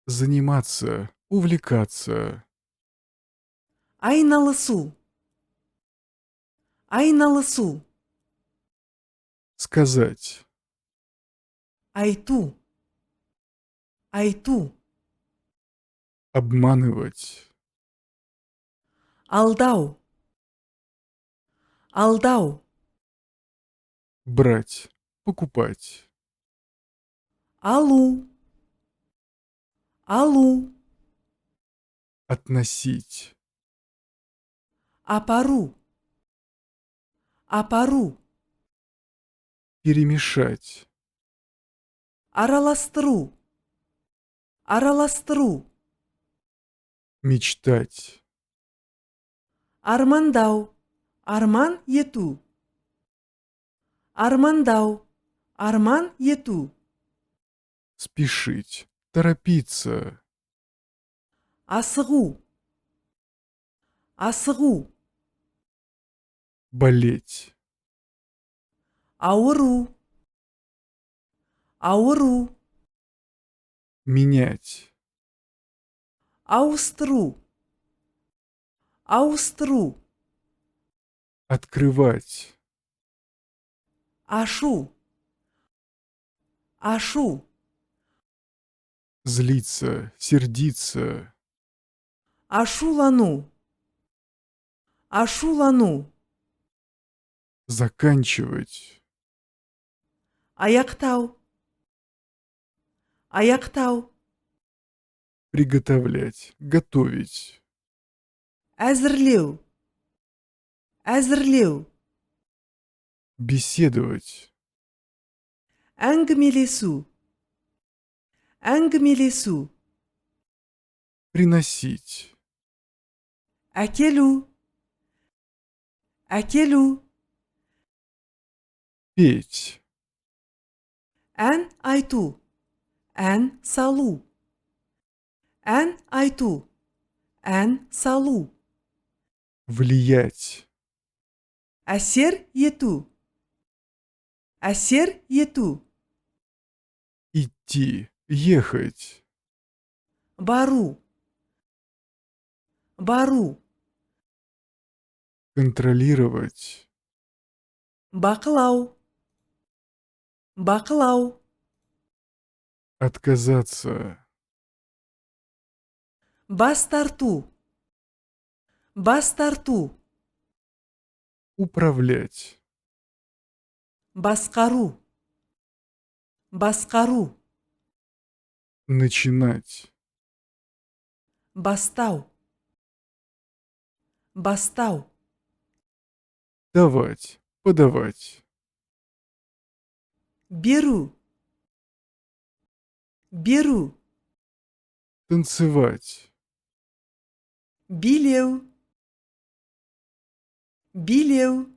Заниматься, увлекаться. Айналысу. Айналысу. Сказать. Айту. Айту. Обманывать. Алдау. Алдау. Брать. Покупать. Алу. Алу. Относить. Апару. Апару. Перемешать. Араластыру. Араластыру. Мечтать. Армандау. Арман ету. Армандау. Арман ету. Спешить. Торопиться. Асығу. Асығу. Болеть. Ауыру. Ауыру. Менять. Ауыстыру. Ауыстыру. Открывать. Ашу. Ашу. Злиться. Сердиться. Ашулану. Ашулану. Заканчивать. Аяқтау. Аяқтау. Приготовлять. Готовить. Әзірлеу. Әзірлеу. Беседовать. Әңгімелесу. Әңгімелесу. Приносить. Әкелу. Әкелу. Петь. Ән айту. Ән салу. Ән айту. Ән салу. Влиять. Әсер ету. Әсер ету. Идти. Ехать. Бару. Бару. Контролировать. Бақылау. Бақылау. Отказаться. Бас тарту. Бас тарту. Управлять. Басқару. Басқару. Начинать. Бастау. Бастау. Давать. Подавать. Беру. Беру. Танцевать. Билеу. Билеу.